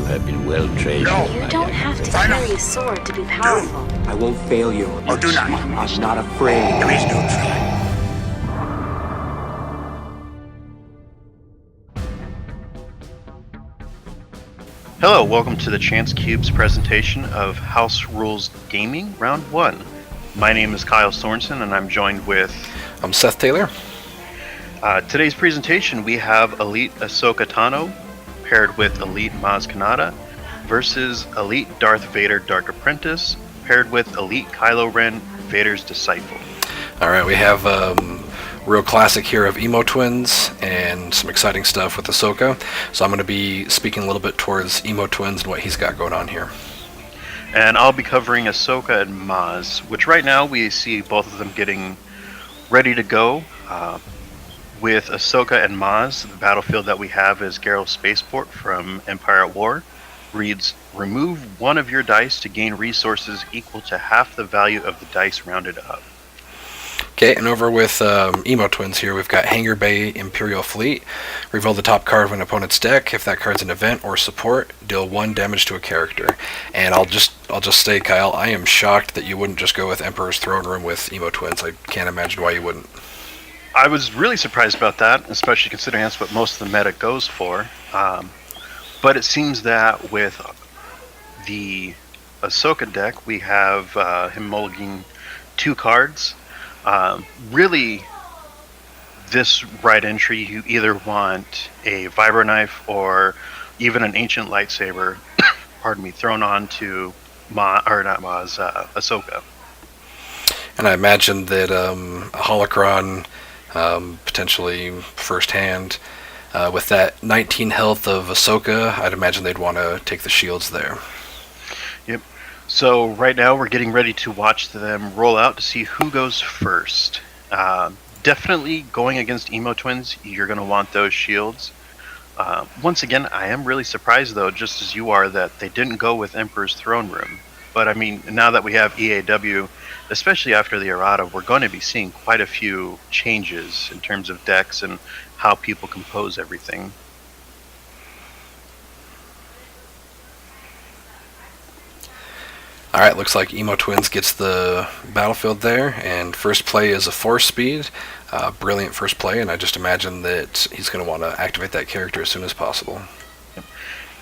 You have been well trained. No. You don't have to Tano. carry a sword to be powerful. I won't fail you. Or do not. I'm not afraid. Please don't try. Hello, welcome to the Chance Cube's presentation of House Rules Gaming Round 1. My name is Kyle Sorensen and I'm joined with... I'm Seth Taylor. Today's presentation we have eAhsoka Tano paired with elite eMaz Kanata versus elite Darth Vader Dark Apprentice paired with elite eKylo Ren Vader's Disciple. Alright, we have real classic here of emo twins and some exciting stuff with Ahsoka. So I'm going to be speaking a little bit towards emo twins and what he's got going on here. And I'll be covering Ahsoka and Maz, which right now we see both of them getting ready to go. With Ahsoka and Maz, the battlefield that we have is Garrow Spaceport from Empire at War. Reads, remove one of your dice to gain resources equal to half the value of the dice rounded up. Okay, and over with emo twins here, we've got Hangar Bay Imperial Fleet. Reveal the top card of an opponent's deck. If that card's an event or support, deal 1 damage to a character. And I'll just say, Kyle, I am shocked that you wouldn't just go with Emperor's Throne Room with emo twins. I can't imagine why you wouldn't. I was really surprised about that, especially considering that's what most of the meta goes for. But it seems that with the Ahsoka deck, we have him mulliganing 2 cards. Really, this right entry, you either want a vibro knife or even an ancient lightsaber, pardon me, thrown onto Ahsoka. And I imagine that a holocron, potentially first hand, with that 19 health of Ahsoka, I'd imagine they'd want to take the shields there. Yep. So right now we're getting ready to watch them roll out to see who goes first. Definitely going against emo twins, you're going to want those shields. Once again, I am really surprised though, just as you are, that they didn't go with Emperor's Throne Room. But I mean, now that we have EAW, especially after the errata, we're going to be seeing quite a few changes in terms of decks and how people compose everything. Alright, looks like emo twins gets the battlefield there, and first play is a force speed. Brilliant first play, and I just imagine that he's going to want to activate that character as soon as possible.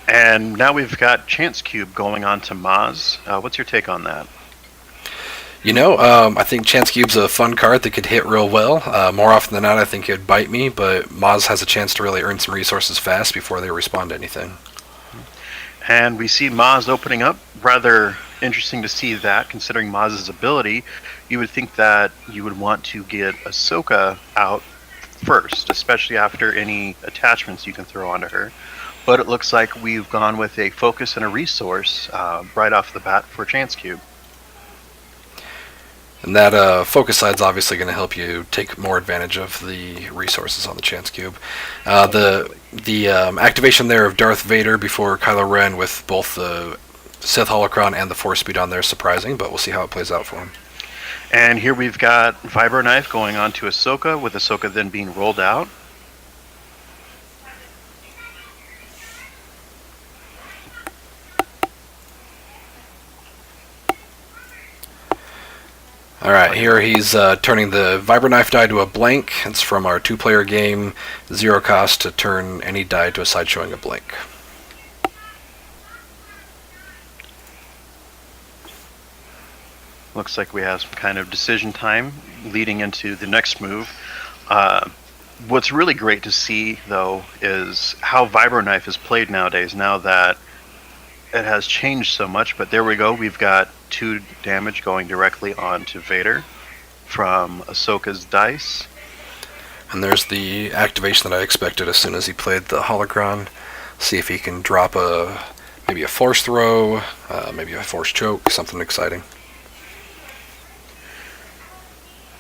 And now we've got Chance Cube going on to Maz. What's your take on that? You know, I think Chance Cube's a fun card that could hit real well. More often than not, I think it'd bite me, but Maz has a chance to really earn some resources fast before they respond to anything. And we see Maz opening up. Rather interesting to see that, considering Maz's ability. You would think that you would want to get Ahsoka out first, especially after any attachments you can throw onto her. But it looks like we've gone with a focus and a resource right off the bat for Chance Cube. And that focus side's obviously going to help you take more advantage of the resources on the Chance Cube. The activation there of Darth Vader before Kylo Ren with both the Sith Holocron and the Force Speed on there is surprising, but we'll see how it plays out for him. And here we've got Vibro Knife going on to Ahsoka, with Ahsoka then being rolled out. Alright, here he's turning the Vibro Knife die to a blank. It's from our 2-player game. 0 cost to turn any die to a side showing a blank. Looks like we have some kind of decision time leading into the next move. What's really great to see, though, is how Vibro Knife is played nowadays, now that it has changed so much. But there we go, we've got 2 damage going directly onto Vader from Ahsoka's dice. And there's the activation that I expected as soon as he played the holocron. See if he can drop maybe a force throw, maybe a force choke, something exciting.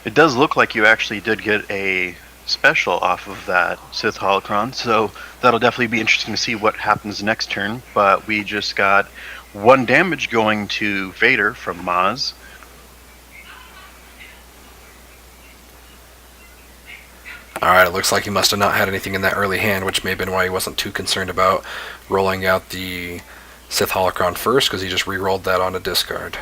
It does look like you actually did get a special off of that Sith holocron, so that'll definitely be interesting to see what happens next turn. But we just got 1 damage going to Vader from Maz. Alright, it looks like he must have not had anything in that early hand, which may have been why he wasn't too concerned about rolling out the Sith Holocron first, because he just re-rolled that on a discard.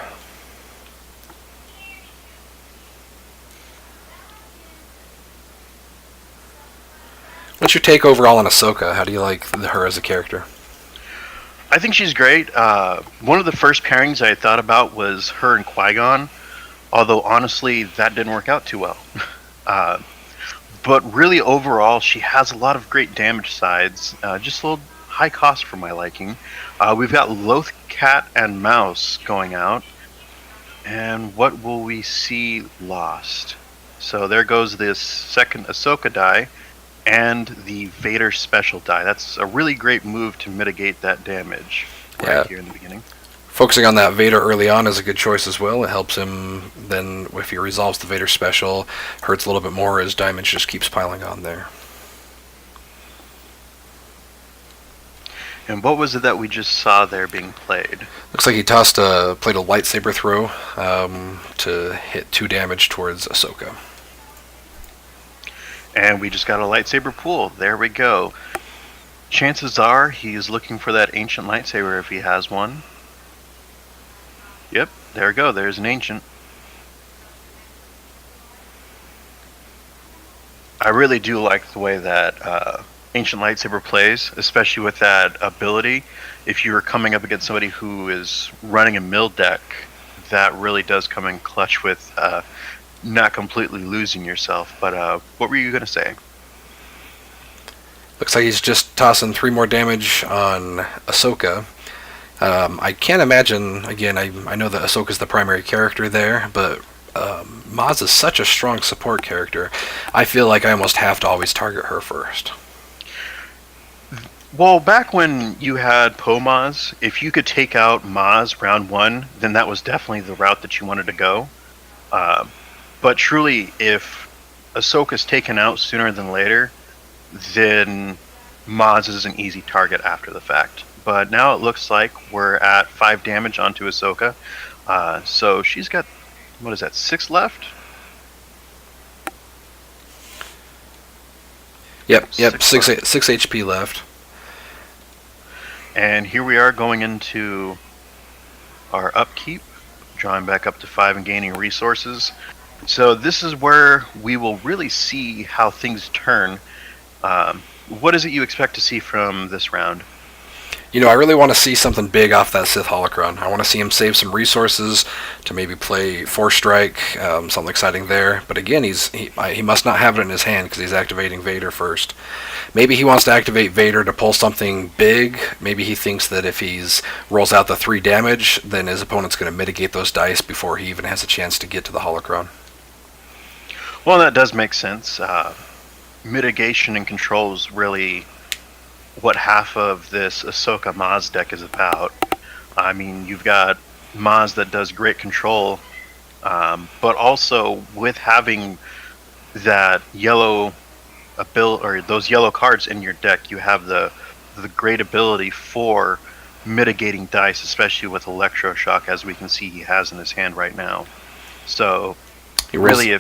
What's your take overall on Ahsoka? How do you like her as a character? I think she's great. One of the first pairings I thought about was her and Qui-Gon, although honestly that didn't work out too well. But really overall she has a lot of great damage sides, just a little high cost for my liking. We've got Loth Cat and Mouse going out, and what will we see lost? So there goes this second Ahsoka die and the Vader special die. That's a really great move to mitigate that damage right here in the beginning. Focusing on that Vader early on is a good choice as well. It helps him then, if he resolves the Vader special, hurts a little bit more as damage just keeps piling on there. And what was it that we just saw there being played? Looks like he played a lightsaber throw to hit 2 damage towards Ahsoka. And we just got a lightsaber pool. There we go. Chances are he's looking for that ancient lightsaber if he has one. Yep, there we go. There's an ancient. I really do like the way that ancient lightsaber plays, especially with that ability. If you're coming up against somebody who is running a mill deck, that really does come in clutch with not completely losing yourself. But what were you going to say? Looks like he's just tossing 3 more damage on Ahsoka. I can't imagine, again, I know that Ahsoka's the primary character there, but Maz is such a strong support character. I feel like I almost have to always target her first. Well, back when you had Maz, if you could take out Maz round 1, then that was definitely the route that you wanted to go. But truly, if Ahsoka's taken out sooner than later, then Maz is an easy target after the fact. But now it looks like we're at 5 damage onto Ahsoka. So she's got, what is that, 6 left? Yep, 6 HP left. And here we are going into our upkeep, drawing back up to 5 and gaining resources. So this is where we will really see how things turn. What is it you expect to see from this round? You know, I really want to see something big off that Sith Holocron. I want to see him save some resources to maybe play Force Strike, something exciting there. But again, he must not have it in his hand because he's activating Vader first. Maybe he wants to activate Vader to pull something big. Maybe he thinks that if he rolls out the 3 damage, then his opponent's going to mitigate those dice before he even has a chance to get to the Holocron. Well, that does make sense. Mitigation and control is really what half of this Ahsoka Maz deck is about. I mean, you've got Maz that does great control, but also with having that yellow or those yellow cards in your deck, you have the great ability for mitigating dice, especially with electroshock, as we can see he has in his hand right now. So really,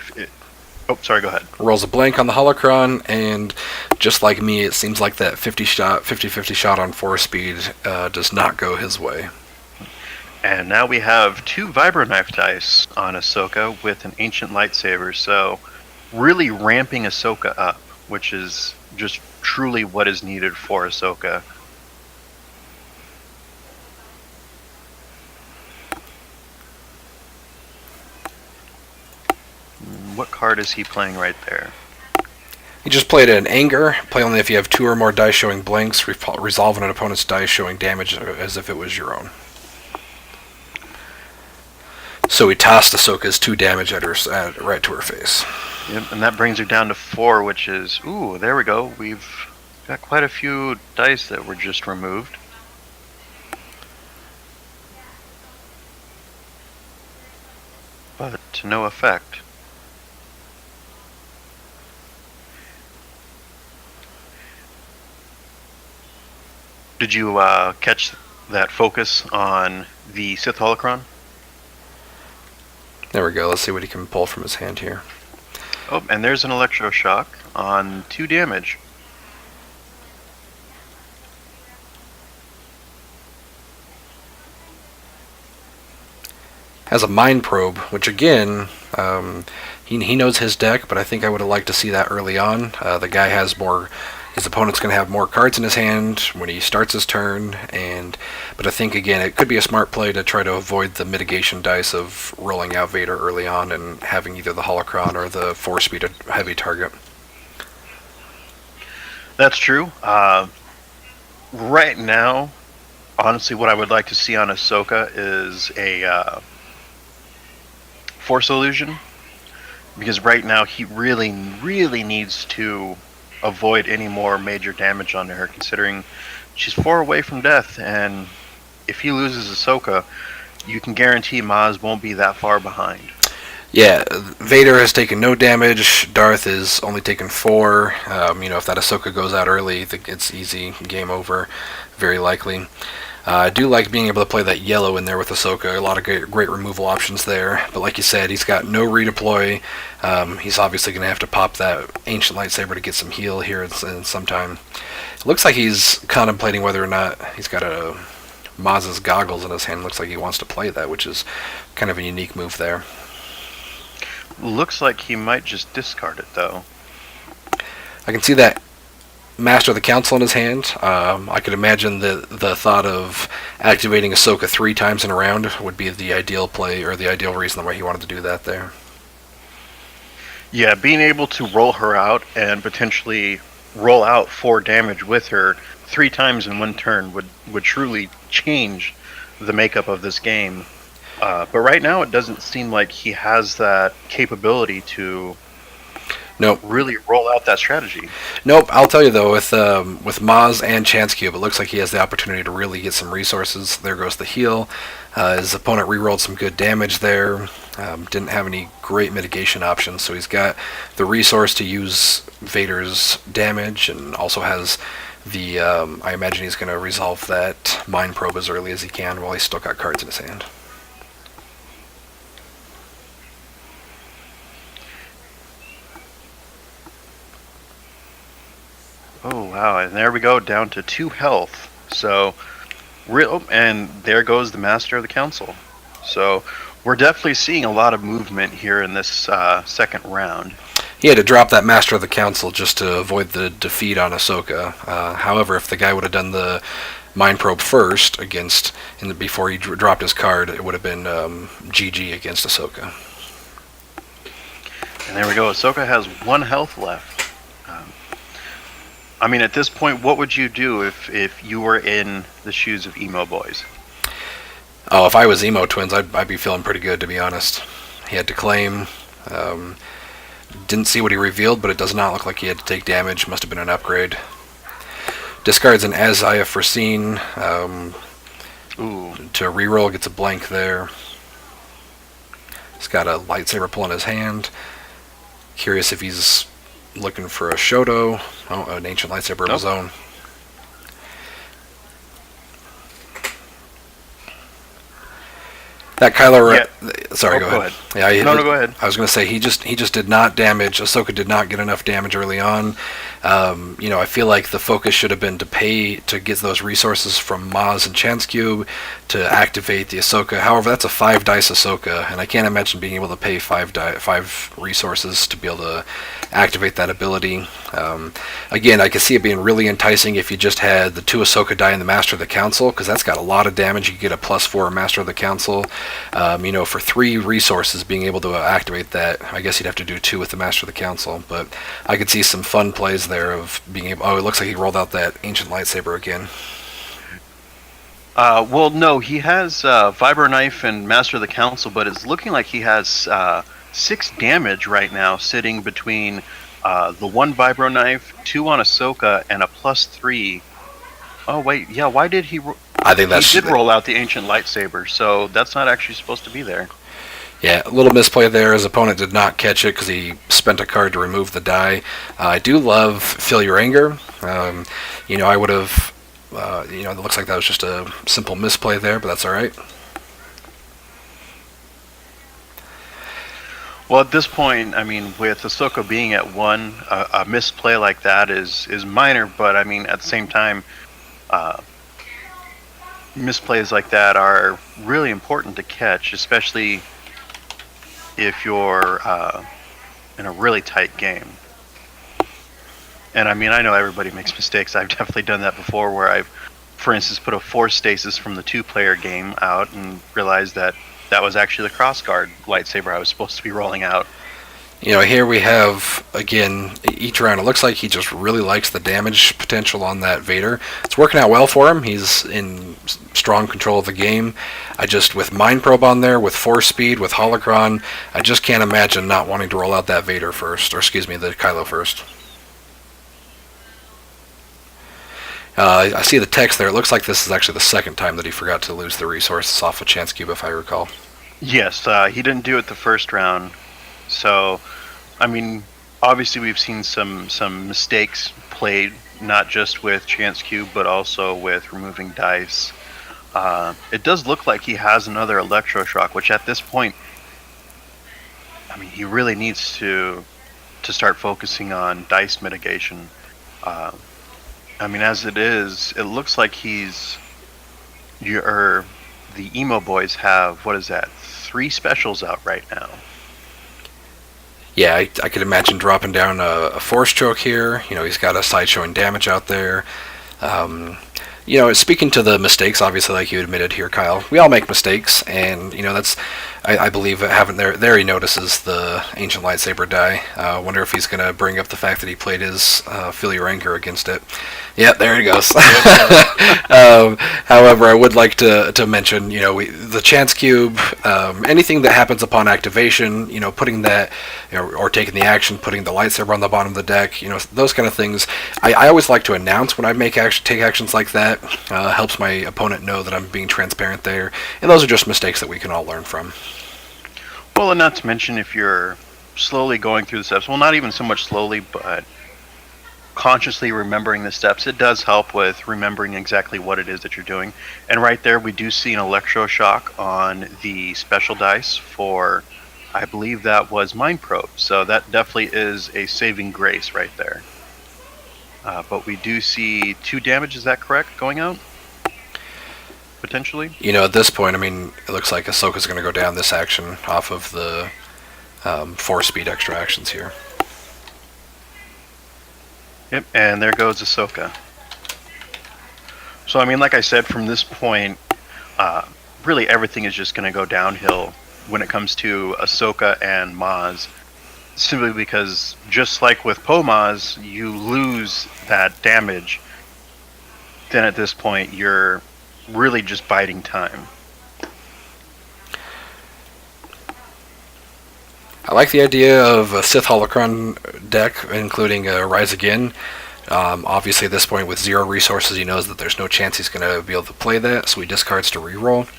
oh, sorry, go ahead. Rolls a blank on the Holocron, and just like me, it seems like that 50-50 shot on 4 speed does not go his way. And now we have 2 Vibroknife dice on Ahsoka with an ancient lightsaber, so really ramping Ahsoka up, which is just truly what is needed for Ahsoka. What card is he playing right there? He just played an Anger. Play only if you have 2 or more dice showing blanks. Resolve an opponent's dice showing damage as if it was your own. So he tossed Ahsoka's 2 damage at her, right to her face. Yep, and that brings her down to 4, which is, ooh, there we go. We've got quite a few dice that were just removed. But to no effect. Did you catch that focus on the Sith Holocron? There we go. Let's see what he can pull from his hand here. Oh, and there's an electroshock. on 2 damage. Has a mind probe, which again, he knows his deck, but I think I would have liked to see that early on. The guy has more. His opponent's going to have more cards in his hand when he starts his turn, but I think again it could be a smart play to try to avoid the mitigation dice of rolling out Vader early on and having either the Holocron or the 4-speed heavy target. That's true. Right now, honestly, what I would like to see on Ahsoka is a Force Illusion, because right now he really needs to avoid any more major damage onto her, considering she's 4 away from death, and if he loses Ahsoka, you can guarantee Maz won't be that far behind. Yeah, Vader has taken no damage. Darth is only taken 4. If that Ahsoka goes out early, it's easy, game over, very likely. I do like being able to play that yellow in there with Ahsoka. A lot of great removal options there. But like you said, he's got no redeploy. He's obviously going to have to pop that ancient lightsaber to get some heal here in some time. It looks like he's contemplating whether or not he's got a Maz's goggles in his hand. Looks like he wants to play that, which is kind of a unique move there. Looks like he might just discard it, though. I can see that Master of the Council in his hand. I could imagine the thought of activating Ahsoka 3 times in a round would be the ideal play, or the ideal reason why he wanted to do that there. Yeah, being able to roll her out and potentially roll out 4 damage with her 3 times in one turn would truly change the makeup of this game. But right now it doesn't seem like he has that capability to really roll out that strategy. Nope. I'll tell you though, with Maz and Chance Cube, it looks like he has the opportunity to really get some resources. There goes the heal. His opponent rerolled some good damage there. Didn't have any great mitigation options, so he's got the resource to use Vader's damage, and also has the. I imagine he's going to resolve that mind probe as early as he can while he's still got cards in his hand. Oh wow, and there we go, down to 2 health. So, and there goes the Master of the Council. So, we're definitely seeing a lot of movement here in this second round. He had to drop that Master of the Council just to avoid the defeat on Ahsoka. However, if the guy would have done the Mind Probe first before he dropped his card, it would have been GG against Ahsoka. And there we go, Ahsoka has 1 health left. I mean, at this point, what would you do if you were in the shoes of Emo Boys? Oh, if I was Emo Twins, I'd be feeling pretty good, to be honest. He had to claim. Didn't see what he revealed, but it does not look like he had to take damage. Must have been an upgrade. Discards an As I Have Foreseen. To reroll, gets a blank there. He's got a lightsaber pull in his hand. Curious if he's looking for a Shoto. Oh, an ancient lightsaber of his own. That Kylo Ren. Sorry, go ahead. Yeah, no, go ahead. I was going to say he just did not damage. Ahsoka did not get enough damage early on. I feel like the focus should have been to pay to get those resources from Maz and Chance Cube to activate the Ahsoka. However, that's a 5 dice Ahsoka, and I can't imagine being able to pay 5 resources to be able to activate that ability. Again, I could see it being really enticing if you just had the 2 Ahsoka die in the Master of the Council, because that's got a lot of damage. You could get a +4 Master of the Council. For 3 resources, being able to activate that, I guess you'd have to do 2 with the Master of the Council. But I could see some fun plays there of being able. Oh, it looks like he rolled out that ancient lightsaber again. Well, no, he has Vibro Knife and Master of the Council, but it's looking like he has 6 damage right now, sitting between the 1 Vibro Knife, 2 on Ahsoka, and a +3. Oh wait, yeah. Why did he? I think he did roll out the ancient lightsaber, so that's not actually supposed to be there. Yeah, a little misplay there. His opponent did not catch it because he spent a card to remove the die. I do love Feel Your Anger. I would have. It looks like that was just a simple misplay there, but that's all right. Well, at this point, I mean, with Ahsoka being at 1, a misplay like that is minor, but I mean, at the same time, uh, misplays like that are really important to catch, especially if you're in a really tight game. And I mean, I know everybody makes mistakes. I've definitely done that before, where I've, for instance, put a force stasis from the 2-player game out and realized that that was actually the crossguard lightsaber I was supposed to be rolling out. You know, here we have, again, each round, it looks like he just really likes the damage potential on that Vader. It's working out well for him. He's in strong control of the game. With Mind Probe on there, with Force Speed, with Holocron, I just can't imagine not wanting to roll out that Vader first, or excuse me, the eKylo first. I see the text there. It looks like this is actually the second time that he forgot to lose the resources off of Chance Cube, if I recall. Yes, he didn't do it the first round. So, I mean, obviously we've seen some mistakes played, not just with Chance Cube, but also with removing dice. It does look like he has another electroshock, which at this point, I mean, he really needs to start focusing on dice mitigation. I mean, as it is, it looks like the emo boys have, what is that, 3 specials out right now. Yeah, I could imagine dropping down a Force Choke here. You know, he's got a sideshowing damage out there. You know, speaking to the mistakes, obviously, like you admitted here, Kyle, we all make mistakes, and, you know, that's, I believe, there he notices the Ancient Lightsaber die. Wonder if he's going to bring up the fact that he played his Feel Your Anger against it. Yeah, there he goes. However, I would like to mention, you know, the Chance Cube, anything that happens upon activation, you know, putting that, you know, or taking the action, putting the lightsaber on the bottom of the deck, you know, those kind of things. I always like to announce when I take actions like that. Helps my opponent know that I'm being transparent there, and those are just mistakes that we can all learn from. Well, and not to mention if you're slowly going through the steps, well, not even so much slowly, but consciously remembering the steps, it does help with remembering exactly what it is that you're doing. And right there, we do see an electroshock on the special dice for, I believe that was Mind Probe. So that definitely is a saving grace right there. But we do see 2 damage, is that correct, going out? Potentially? You know, at this point, I mean, it looks like Ahsoka's going to go down this action off of the Force Speed extra actions here. Yep, and there goes Ahsoka. So, I mean, like I said, from this point, really everything is just going to go downhill when it comes to Ahsoka and Maz. Simply because, just like with Pomaz, you lose that damage, then at this point you're really just biding time. I like the idea of a Sith Holocron deck, including Rise Again. Obviously, at this point, with 0 resources, he knows that there's no chance he's going to be able to play that, so he discards to reroll.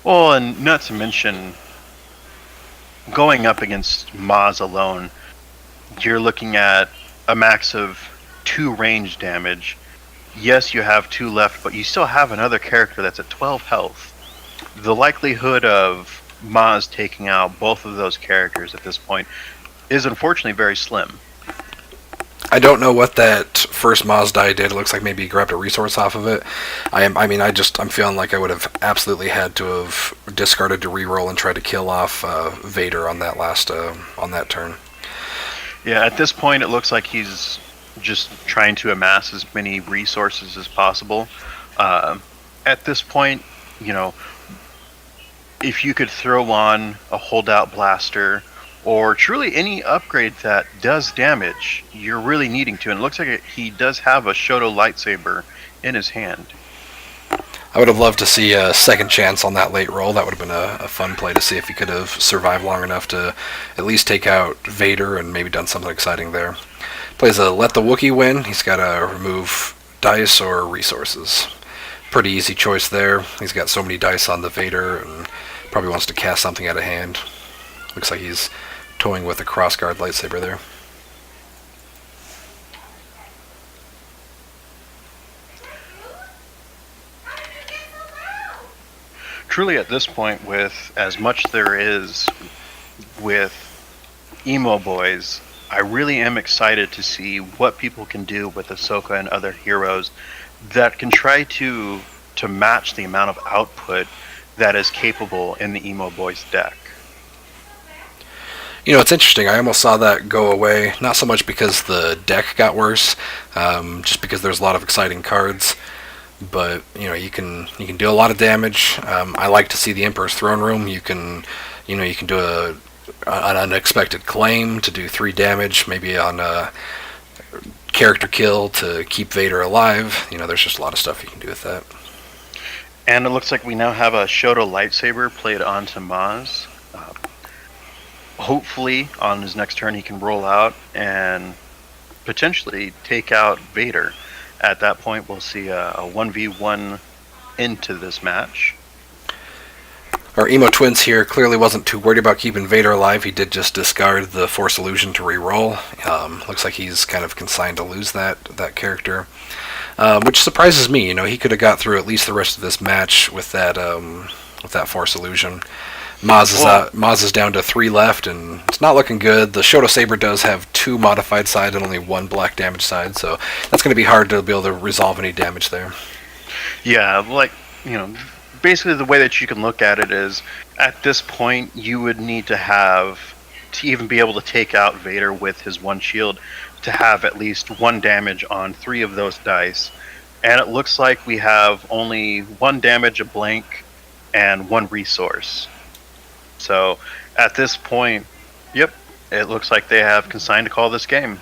Well, and not to mention, going up against Maz alone, you're looking at a max of 2 range damage. Yes, you have 2 left, but you still have another character that's at 12 health. The likelihood of Maz taking out both of those characters at this point is unfortunately very slim. I don't know what that first Maz die did. It looks like maybe he grabbed a resource off of it. I'm feeling like I would have absolutely had to have discarded to reroll and tried to kill off Vader on that last on that turn. Yeah, at this point it looks like he's just trying to amass as many resources as possible. At this point, you know, if you could throw on a holdout blaster or truly any upgrade that does damage, you're really needing to. And it looks like he does have a Shoto lightsaber in his hand. I would have loved to see a second chance on that late roll. That would have been a fun play to see if he could have survived long enough to at least take out Vader and maybe done something exciting there. Plays a Let the Wookiee Win. He's got to remove dice or resources. Pretty easy choice there. He's got so many dice on the Vader and probably wants to cast something out of hand. Looks like he's toying with a crossguard lightsaber there. Truly at this point, with as much there is with Emo Boys, I really am excited to see what people can do with Ahsoka and other heroes that can try to match the amount of output that is capable in the Emo Boys deck. You know, it's interesting. I almost saw that go away. Not so much because the deck got worse, just because there's a lot of exciting cards. But you can do a lot of damage. I like to see the Emperor's Throne Room. You can do an unexpected claim to do 3 damage, maybe on a character kill to keep Vader alive. There's just a lot of stuff you can do with that. And it looks like we now have a Shoto lightsaber played onto Maz. Hopefully, on his next turn, he can roll out and potentially take out Vader. At that point, we'll see a 1v1 into this match. Our Emo Twins here clearly wasn't too worried about keeping Vader alive. He did just discard the Force Illusion to reroll. Looks like he's kind of consigned to lose that character, which surprises me. He could have got through at least the rest of this match with that Force Illusion. Maz is down to 3 left, and it's not looking good. The Shoto Saber does have 2 modified sides and only 1 black damage side, so that's going to be hard to be able to resolve any damage there. Yeah, basically the way that you can look at it is, at this point, you would need to even be able to take out Vader with his 1 shield, to have at least 1 damage on 3 of those dice. And it looks like we have only 1 damage, a blank, and 1 resource. So at this point, yep, it looks like they have consigned to call this game.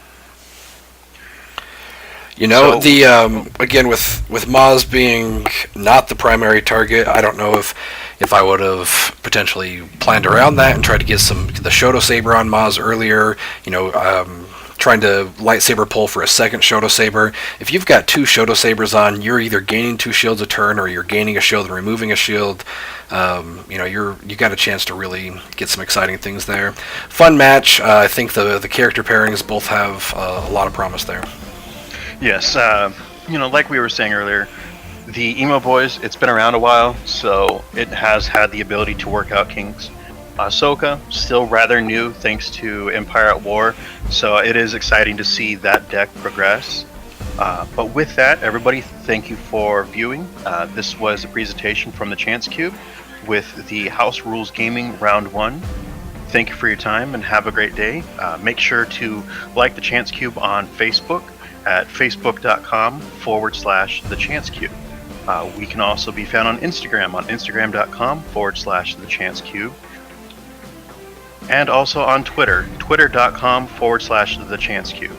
Again, with Maz being not the primary target, I don't know if I would have potentially planned around that and tried to get the Shoto Saber on Maz earlier. Trying to lightsaber pull for a second Shoto Saber. If you've got 2 Shoto Sabers on, you're either gaining 2 shields a turn or you're gaining a shield and removing a shield. You got a chance to really get some exciting things there. Fun match. I think the character pairings both have a lot of promise there. Yes, like we were saying earlier, the Emo Boys, it's been around a while, so it has had the ability to work out kinks. Ahsoka, still rather new thanks to Empire at War, so it is exciting to see that deck progress. But with that, everybody, thank you for viewing. This was a presentation from the Chance Cube with the House Rules Gaming Round 1. Thank you for your time and have a great day. Make sure to like the Chance Cube on Facebook at facebook.com/the Chance Cube. We can also be found on instagram.com/the Chance Cube. And also on Twitter, twitter.com/the Chance Cube.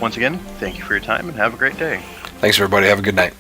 Once again, thank you for your time and have a great day. Thanks, everybody. Have a good night.